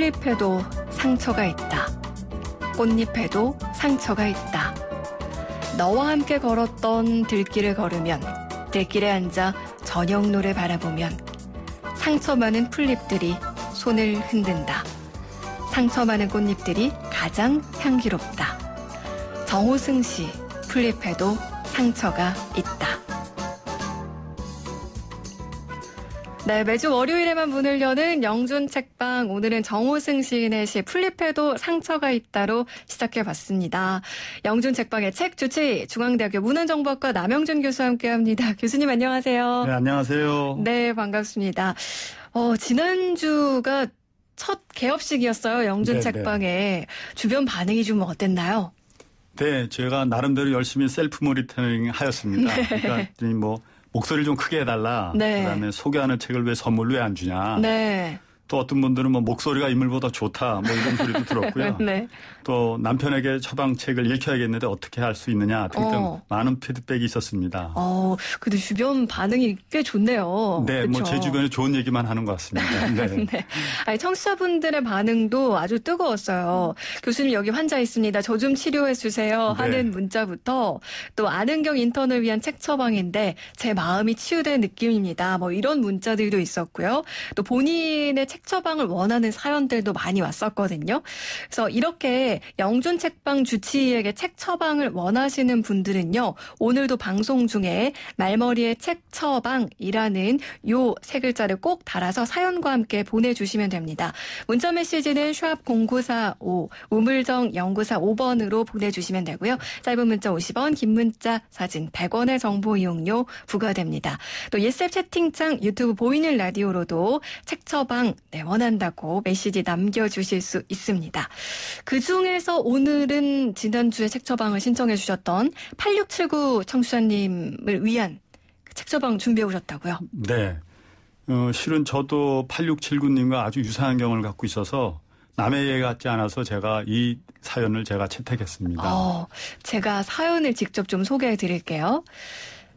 풀잎에도 상처가 있다. 꽃잎에도 상처가 있다. 너와 함께 걸었던 들길을 걸으면, 들길에 앉아 저녁노를 바라보면 상처 많은 풀잎들이 손을 흔든다. 상처 많은 꽃잎들이 가장 향기롭다. 정호승 씨, 풀잎에도 상처가 있다. 네, 매주 월요일에만 문을 여는 영준 책방, 오늘은 정호승 시인의 시 풀잎에도 상처가 있다로 시작해봤습니다. 영준 책방의 책 주치, 중앙대학교 문헌정보학과 남영준 교수와 함께합니다. 교수님 안녕하세요. 네, 안녕하세요. 네, 반갑습니다. 지난주가 첫 개업식이었어요. 영준 책방에. 주변 반응이 좀 어땠나요? 네, 제가 나름대로 열심히 셀프 모니터링 하였습니다. 네. 그러니까 뭐 목소리를 좀 크게 해달라. 네. 그다음에 소개하는 책을 왜 선물로 왜 안 주냐. 네. 또 어떤 분들은 뭐 목소리가 인물보다 좋다. 뭐 이런 소리도 들었고요. 네. 또 남편에게 처방책을 읽혀야겠는데 어떻게 할 수 있느냐 등등 많은 피드백이 있었습니다. 근데 주변 반응이 꽤 좋네요. 네, 뭐 제 주변에 좋은 얘기만 하는 것 같습니다. 네. 네. 아니, 청취자분들의 반응도 아주 뜨거웠어요. 교수님 여기 환자 있습니다. 저 좀 치료해 주세요 하는 문자부터 또 안은경 인턴을 위한 책 처방인데 제 마음이 치유된 느낌입니다. 뭐 이런 문자들도 있었고요. 또 본인의 책 처방을 원하는 사연들도 많이 왔었거든요. 그래서 이렇게 영준 책방 주치의에게 책 처방을 원하시는 분들은요. 오늘도 방송 중에 말머리에 책 처방이라는 요 세 글자를 꼭 달아서 사연과 함께 보내주시면 됩니다. 문자 메시지는 샵 0945 우물정 0945 5번으로 보내주시면 되고요. 짧은 문자 50원, 긴 문자 사진 100원의 정보 이용료 부과됩니다. 또 예셉 채팅창 유튜브 보이는 라디오로도 책 처방 원한다고 메시지 남겨주실 수 있습니다. 그중에서 오늘은 지난주에 책 처방을 신청해 주셨던 8679 청취자님을 위한 책 처방 준비해 오셨다고요? 네. 실은 저도 8679님과 아주 유사한 경험을 갖고 있어서 남의 얘기 같지 않아서 제가 이 사연을 제가 채택했습니다. 제가 사연을 직접 좀 소개해 드릴게요.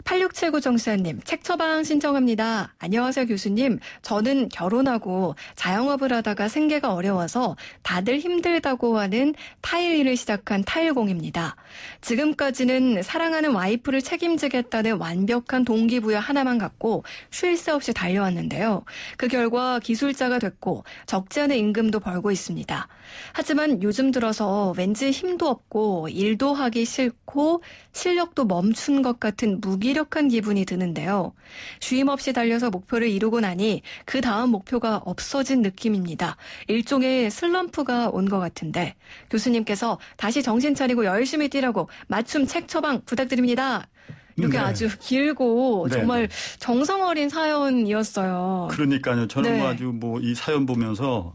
8679 정수아님, 책 처방 신청합니다. 안녕하세요, 교수님. 저는 결혼하고 자영업을 하다가 생계가 어려워서 다들 힘들다고 하는 타일 일을 시작한 타일공입니다. 지금까지는 사랑하는 와이프를 책임지겠다는 완벽한 동기부여 하나만 갖고 쉴 새 없이 달려왔는데요. 그 결과 기술자가 됐고 적지 않은 임금도 벌고 있습니다. 하지만 요즘 들어서 왠지 힘도 없고 일도 하기 싫고 실력도 멈춘 것 같은 무기력한 기분이 드는데요. 쉼 없이 달려서 목표를 이루고 나니 그 다음 목표가 없어진 느낌입니다. 일종의 슬럼프가 온 것 같은데 교수님께서 다시 정신 차리고 열심히 뛰라고 맞춤 책 처방 부탁드립니다. 이렇게 아주 길고 정말 정성 어린 사연이었어요. 그러니까요. 저는 아주 이 사연 보면서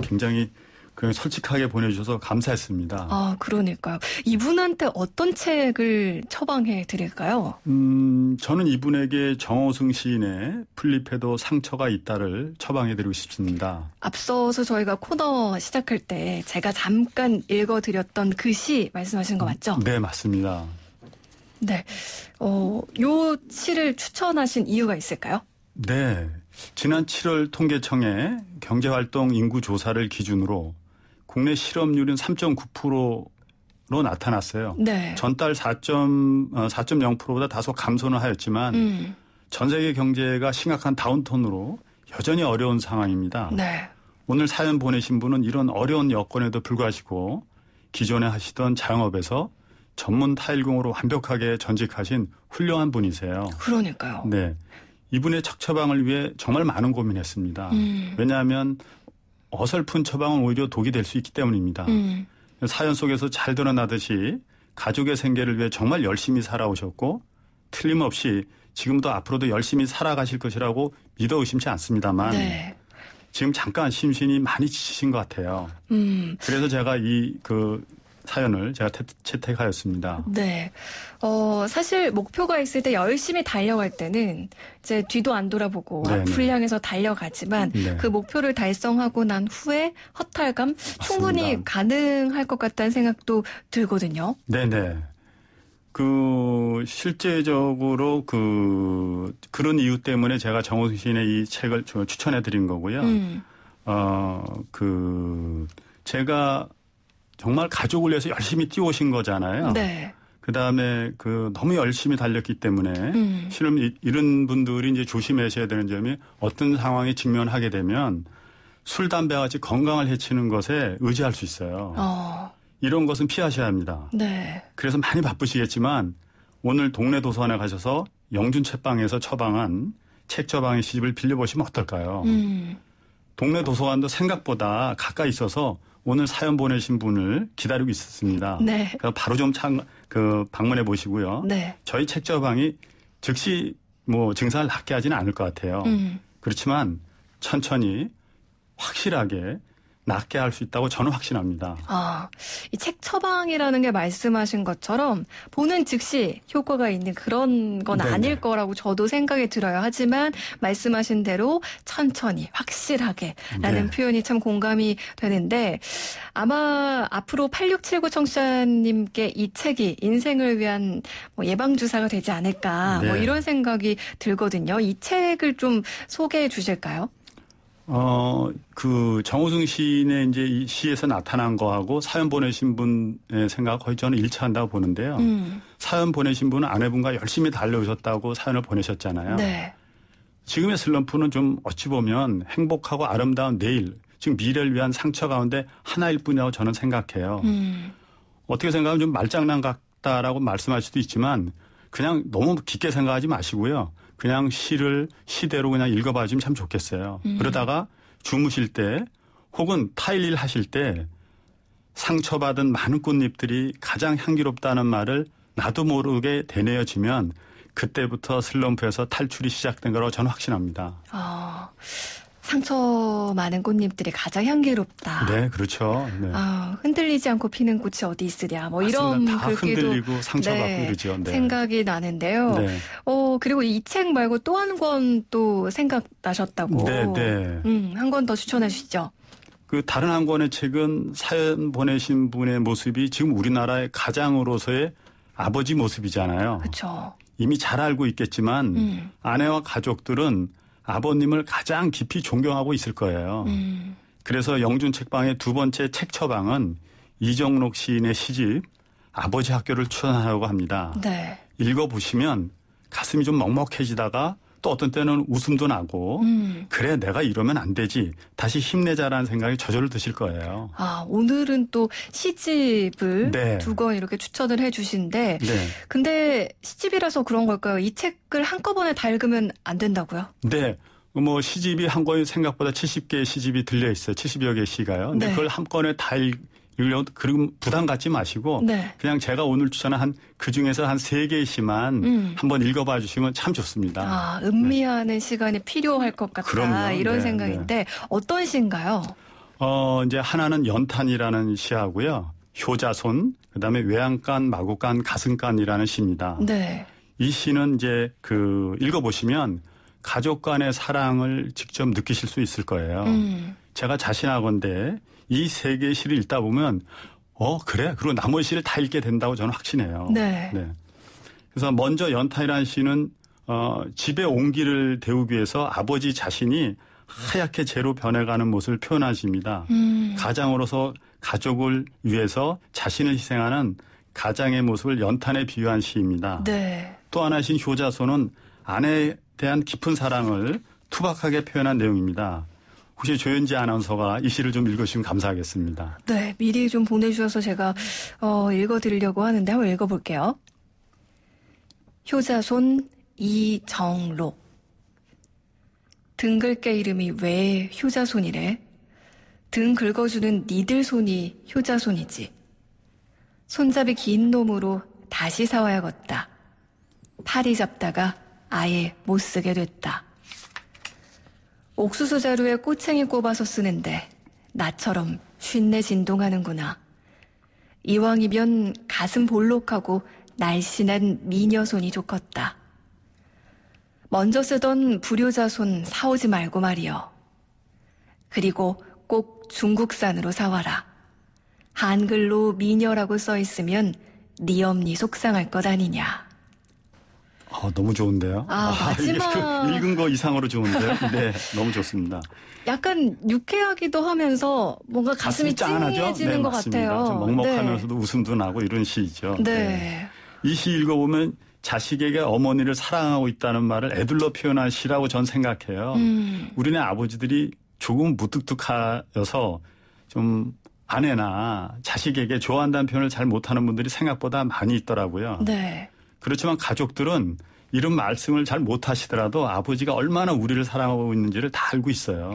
굉장히 그냥 솔직하게 보내주셔서 감사했습니다. 그러니까요. 이분한테 어떤 책을 처방해 드릴까요? 저는 이분에게 정호승 시인의 풀잎에도 상처가 있다를 처방해 드리고 싶습니다. 앞서서 저희가 코너 시작할 때 제가 잠깐 읽어드렸던 그 시 말씀하신 거 맞죠? 네, 맞습니다. 네. 요 시를 추천하신 이유가 있을까요? 네. 지난 7월 통계청의 경제활동 인구 조사를 기준으로 국내 실업률은 3.9%로 나타났어요. 네. 전달 4.0%보다 다소 감소는 하였지만 전 세계 경제가 심각한 다운턴으로 여전히 어려운 상황입니다. 네. 오늘 사연 보내신 분은 이런 어려운 여건에도 불구하시고 기존에 하시던 자영업에서 전문 타일공으로 완벽하게 전직하신 훌륭한 분이세요. 그러니까요. 네. 이분의 책 처방을 위해 정말 많은 고민했습니다. 왜냐하면 어설픈 처방은 오히려 독이 될 수 있기 때문입니다. 사연 속에서 잘 드러나듯이 가족의 생계를 위해 정말 열심히 살아오셨고 틀림없이 지금도 앞으로도 열심히 살아가실 것이라고 믿어 의심치 않습니다만 지금 잠깐 심신이 많이 지치신 것 같아요. 그래서 제가 사연을 제가 채택하였습니다. 네. 사실 목표가 있을 때 열심히 달려갈 때는 이제 뒤도 안 돌아보고 앞을 향해서 달려가지만 그 목표를 달성하고 난 후에 허탈감 맞습니다. 충분히 가능할 것 같다는 생각도 들거든요. 네네. 실제적으로 그런 이유 때문에 제가 정호승 시인의 이 책을 추천해 드린 거고요. 제가 정말 가족을 위해서 열심히 뛰어오신 거잖아요. 네. 그다음에 너무 열심히 달렸기 때문에 실은 이런 분들이 이제 조심하셔야 되는 점이 어떤 상황에 직면하게 되면 술, 담배 같이 건강을 해치는 것에 의지할 수 있어요. 이런 것은 피하셔야 합니다. 네. 그래서 많이 바쁘시겠지만 오늘 동네 도서관에 가셔서 영준 책방에서 처방한 책 처방의 시집을 빌려보시면 어떨까요? 동네 도서관도 생각보다 가까이 있어서 오늘 사연 보내신 분을 기다리고 있었습니다. 네. 그래서 바로 좀 방문해 보시고요. 네. 저희 책 처방이 즉시 증상을 낫게 하지는 않을 것 같아요. 그렇지만 천천히 확실하게 낫게 할 수 있다고 저는 확신합니다. 이 책 처방이라는 게 말씀하신 것처럼 보는 즉시 효과가 있는 그런 건 네네. 아닐 거라고 저도 생각이 들어요. 하지만 말씀하신 대로 천천히 확실하게 라는 네. 표현이 참 공감이 되는데 아마 앞으로 8679 청취자님께 이 책이 인생을 위한 예방주사가 되지 않을까 네. 이런 생각이 들거든요. 이 책을 좀 소개해 주실까요? 정호승 시인의 이제 이 시에서 나타난 거하고 사연 보내신 분의 생각 거의 저는 일치한다고 보는데요. 사연 보내신 분은 아내분과 열심히 달려오셨다고 사연을 보내셨잖아요. 네. 지금의 슬럼프는 좀 어찌 보면 행복하고 아름다운 내일, 즉 미래를 위한 상처 가운데 하나일 뿐이라고 저는 생각해요. 어떻게 생각하면 좀 말장난 같다라고 말씀할 수도 있지만 그냥 너무 깊게 생각하지 마시고요. 그냥 시를 시대로 그냥 읽어봐 주면 참 좋겠어요. 그러다가 주무실 때 혹은 타일 일 하실 때 상처받은 많은 꽃잎들이 가장 향기롭다는 말을 나도 모르게 되뇌어지면 그때부터 슬럼프에서 탈출이 시작된 거라고 저는 확신합니다. 상처 많은 꽃잎들이 가장 향기롭다. 네, 그렇죠. 네. 흔들리지 않고 피는 꽃이 어디 있으랴. 이런 다 글귀도 흔들리고 상처받고 이러죠. 네. 생각이 나는데요. 네. 그리고 이 책 말고 또 한 권 또 생각나셨다고. 네. 한 권 더 추천해 주시죠. 다른 한 권의 책은 사연 보내신 분의 모습이 지금 우리나라의 가장으로서의 아버지 모습이잖아요. 그렇죠. 이미 잘 알고 있겠지만 아내와 가족들은 아버님을 가장 깊이 존경하고 있을 거예요. 그래서 영준 책방의 두 번째 책 처방은 이정록 시인의 시집 아버지 학교를 추천하려고 합니다. 네. 읽어보시면 가슴이 좀 먹먹해지다가 또 어떤 때는 웃음도 나고 그래 내가 이러면 안 되지 다시 힘내자라는 생각이 저절로 드실 거예요. 오늘은 또 시집을 네. 두 권 이렇게 추천을 해 주신데 네. 근데 시집이라서 그런 걸까요? 이 책을 한꺼번에 다 읽으면 안 된다고요? 네. 시집이 한 권이 생각보다 70개의 시집이 들려 있어요. 70여 개의 시가요. 근데 네. 그걸 한 건에 다 읽으려고 그럼 부담 갖지 마시고 네. 그냥 제가 오늘 추천한 그 중에서 한 3개의 시만 한번 읽어봐 주시면 참 좋습니다. 음미하는 시간이 필요할 것 같다. 그럼요. 이런 네, 생각인데 어떤 시인가요? 이제 하나는 연탄이라는 시하고요. 효자손, 그다음에 외양간, 마구간, 가슴간이라는 시입니다. 네. 이 시는 이제 읽어보시면 가족 간의 사랑을 직접 느끼실 수 있을 거예요. 제가 자신하건대 이 3개의 시를 읽다 보면 그래? 그리고 나머지 시를 다 읽게 된다고 저는 확신해요. 네. 그래서 먼저 연탄이라는 시는 집의 온기를 데우기 위해서 아버지 자신이 하얗게 재로 변해가는 모습을 표현한 시입니다. 가장으로서 가족을 위해서 자신을 희생하는 가장의 모습을 연탄에 비유한 시입니다. 네. 또 하나 신 효자손은 아내에 대한 깊은 사랑을 투박하게 표현한 내용입니다. 혹시 조현지 아나운서가 이 시를 좀 읽으시면 감사하겠습니다. 네, 미리 좀 보내주셔서 제가 읽어드리려고 하는데 한번 읽어볼게요. 효자손 이정록. 등 긁게 이름이 왜 효자손이래? 등 긁어주는 니들 손이 효자손이지. 손잡이 긴 놈으로 다시 사와야겠다. 팔이 잡다가 아예 못 쓰게 됐다. 옥수수 자루에 꼬챙이 꼽아서 쓰는데 나처럼 쉰내 진동하는구나. 이왕이면 가슴 볼록하고 날씬한 미녀 손이 좋겠다. 먼저 쓰던 불효자 손 사오지 말고 말이여. 그리고 꼭 중국산으로 사와라. 한글로 미녀라고 써있으면 네 엄니 속상할 것 아니냐. 너무 좋은데요. 마지막 읽은 거 이상으로 좋은데요. 네, 너무 좋습니다. 약간 유쾌하기도 하면서 뭔가 가슴이 찡해지는 것 같아요. 좀 먹먹하면서도 웃음도 나고 이런 시이죠. 네. 이 시 읽어보면 자식에게 어머니를 사랑하고 있다는 말을 애들로 표현한 시라고 전 생각해요. 우리네 아버지들이 조금 무뚝뚝하여서 좀 아내나 자식에게 좋아한다는 표현을 잘 못하는 분들이 생각보다 많이 있더라고요. 네. 그렇지만 가족들은 이런 말씀을 잘 못하시더라도 아버지가 얼마나 우리를 사랑하고 있는지를 다 알고 있어요.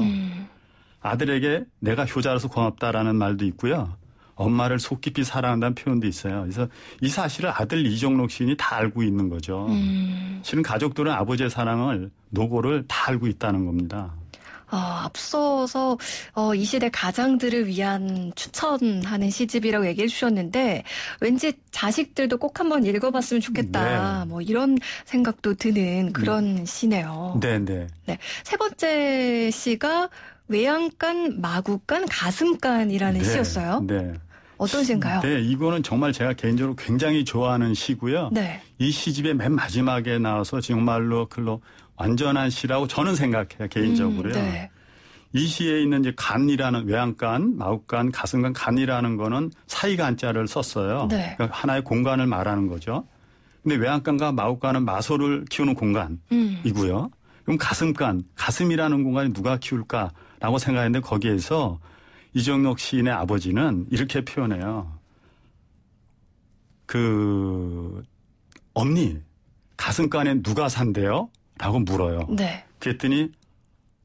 아들에게 내가 효자로서 고맙다라는 말도 있고요. 엄마를 속 깊이 사랑한다는 표현도 있어요. 그래서 이 사실을 아들 이정록 시인이 다 알고 있는 거죠. 실은 가족들은 아버지의 사랑을 노고를 다 알고 있다는 겁니다. 앞서서 이 시대 가장들을 위한 추천하는 시집이라고 얘기해 주셨는데 왠지 자식들도 꼭 한번 읽어봤으면 좋겠다. 뭐 이런 생각도 드는 그런 시네요. 네. 세 번째 시가 외양간, 마구간, 가슴간이라는 시였어요. 네. 어떤 시인가요? 네, 이거는 정말 제가 개인적으로 굉장히 좋아하는 시고요. 네. 이 시집의 맨 마지막에 나와서 정말로 완전한 시라고 저는 생각해요, 개인적으로요. 네. 이 시에 있는 이제 간이라는 외양간, 마구간, 가슴간, 간이라는 거는 사이간자를 썼어요. 네. 그러니까 하나의 공간을 말하는 거죠. 근데 외양간과 마구간은 마소를 키우는 공간이고요. 그럼 가슴간, 가슴이라는 공간이 누가 키울까라고 생각했는데 거기에서 이정록 시인의 아버지는 이렇게 표현해요. 언니, 가슴간에 누가 산대요? 라고 물어요. 네. 그랬더니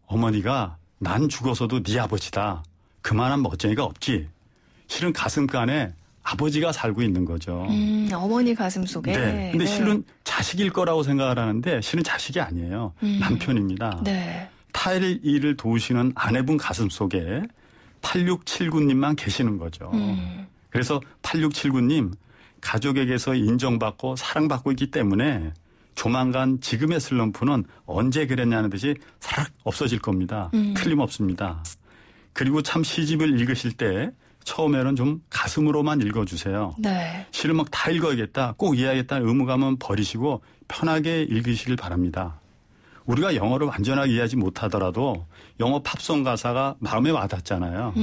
어머니가 난 죽어서도 네 아버지다. 그만한 멋쟁이가 없지. 실은 가슴간에 아버지가 살고 있는 거죠. 어머니 가슴 속에. 네. 근데 실은 자식일 거라고 생각을 하는데 실은 자식이 아니에요. 남편입니다. 네. 타일 일을 도우시는 아내분 가슴 속에 8679님만 계시는 거죠. 그래서 8679님 가족에게서 인정받고 사랑받고 있기 때문에 조만간 지금의 슬럼프는 언제 그랬냐는 듯이 사락 없어질 겁니다. 틀림없습니다. 그리고 참 시집을 읽으실 때 처음에는 좀 가슴으로만 읽어주세요. 네. 실은 막 다 읽어야겠다, 꼭 이해하겠다는 의무감은 버리시고 편하게 읽으시길 바랍니다. 우리가 영어를 완전하게 이해하지 못하더라도 영어 팝송 가사가 마음에 와닿잖아요.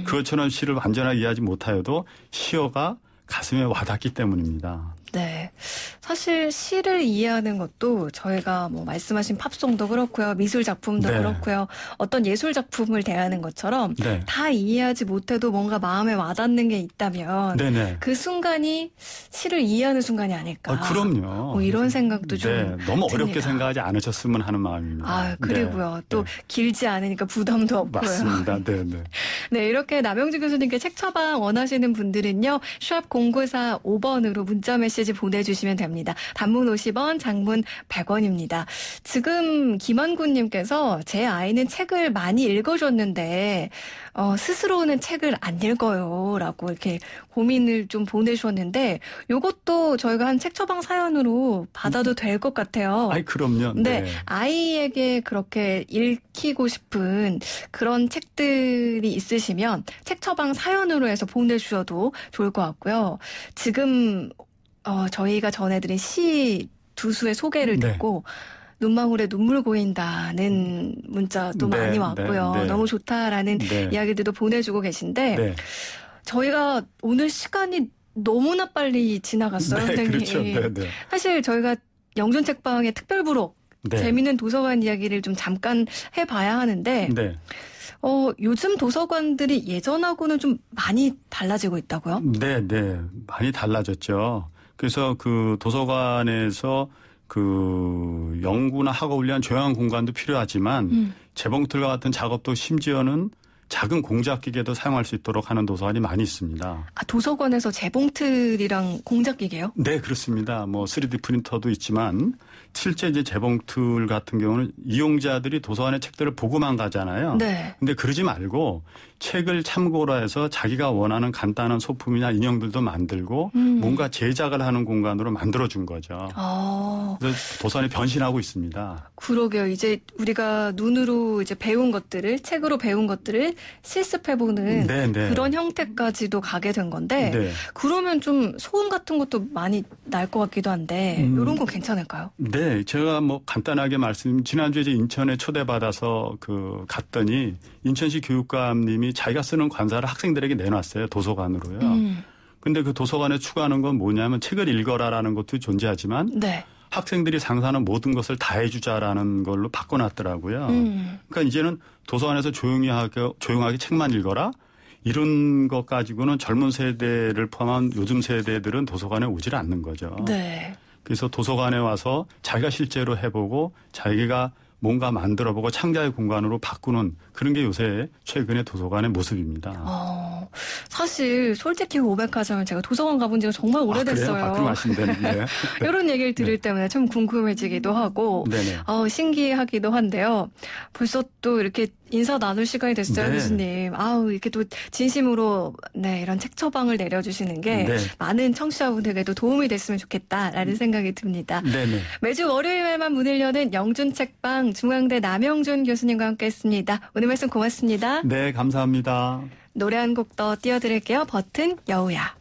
그것처럼 시를 완전하게 이해하지 못하여도 시어가 가슴에 와닿기 때문입니다. 네. 사실 시를 이해하는 것도 저희가 뭐 말씀하신 팝송도 그렇고요. 미술 작품도 네. 그렇고요. 어떤 예술 작품을 대하는 것처럼 네. 다 이해하지 못해도 뭔가 마음에 와닿는 게 있다면 네네. 그 순간이 시를 이해하는 순간이 아닐까. 그럼요. 뭐 이런 생각도 좀 너무 어렵게 듭니다. 생각하지 않으셨으면 하는 마음입니다. 그리고요. 또 길지 않으니까 부담도 없고요. 맞습니다. 네. 네, 이렇게 남영주 교수님께 책 처방 원하시는 분들은요. 샵 0945번으로 문자 메시지 보내주시면 됩니다. 단문 50원, 장문 100원입니다. 지금 김한구님께서 제 아이는 책을 많이 읽어줬는데 스스로는 책을 안 읽어요. 라고 이렇게 고민을 좀 보내주셨는데 이것도 저희가 한 책 처방 사연으로 받아도 될 것 같아요. 그럼요. 네. 아이에게 그렇게 읽히고 싶은 그런 책들이 있으시면 책 처방 사연으로 해서 보내주셔도 좋을 것 같고요. 지금 저희가 전해드린 시 두 수의 소개를 듣고 눈망울에 눈물 고인다는 문자도 많이 왔고요. 너무 좋다라는 이야기들도 보내주고 계신데 저희가 오늘 시간이 너무나 빨리 지나갔어요. 선생님. 그렇죠. 사실 저희가 영준책방의 특별부록 재미있는 도서관 이야기를 좀 잠깐 해봐야 하는데 요즘 도서관들이 예전하고는 좀 많이 달라지고 있다고요? 네. 많이 달라졌죠. 그래서 그 도서관에서 그 연구나 학업을 위한 조용한 공간도 필요하지만 재봉틀과 같은 작업도 심지어는 작은 공작 기계도 사용할 수 있도록 하는 도서관이 많이 있습니다. 도서관에서 재봉틀이랑 공작 기계요? 네, 그렇습니다. 뭐 3D 프린터도 있지만 실제 이제 재봉틀 같은 경우는 이용자들이 도서관의 책들을 보고만 가잖아요. 네. 근데 그러지 말고 책을 참고로 해서 자기가 원하는 간단한 소품이나 인형들도 만들고 뭔가 제작을 하는 공간으로 만들어준 거죠. 그래서 도서관이 변신하고 있습니다. 그러게요. 이제 우리가 눈으로 이제 배운 것들을 책으로 배운 것들을 실습해보는 네네. 그런 형태까지도 가게 된 건데 네. 그러면 좀 소음 같은 것도 많이 날 것 같기도 한데 이런 건 괜찮을까요? 네, 제가 뭐 간단하게 지난주에 이제 인천에 초대받아서 갔더니 인천시 교육감님이 자기가 쓰는 관사를 학생들에게 내놨어요. 도서관으로요. 근데 그 도서관에 추가하는 건 뭐냐면 책을 읽어라라는 것도 존재하지만 네. 학생들이 상상하는 모든 것을 다 해주자라는 걸로 바꿔놨더라고요. 그러니까 이제는 도서관에서 조용하게 책만 읽어라. 이런 것 가지고는 젊은 세대를 포함한 요즘 세대들은 도서관에 오질 않는 거죠. 네. 그래서 도서관에 와서 자기가 실제로 해보고 자기가 뭔가 만들어보고 창작의 공간으로 바꾸는 그런 게 요새 최근의 도서관의 모습입니다. 사실 솔직히 고백하자면 제가 도서관 가본 지가 정말 오래됐어요. 그럼 아시는데. 이런 얘기를 들을 때마다 참 궁금해지기도 하고 신기하기도 한데요. 벌써 또 이렇게 인사 나눌 시간이 됐어요, 교수님. 이렇게 또 진심으로 이런 책 처방을 내려주시는 게 많은 청취자분들에게도 도움이 됐으면 좋겠다라는 생각이 듭니다. 네네. 매주 월요일에만 문을 여는 영준 책방 중앙대 남영준 교수님과 함께했습니다. 오늘 말씀 고맙습니다. 네, 감사합니다. 노래 한 곡 더 띄워드릴게요. 버튼 여우야.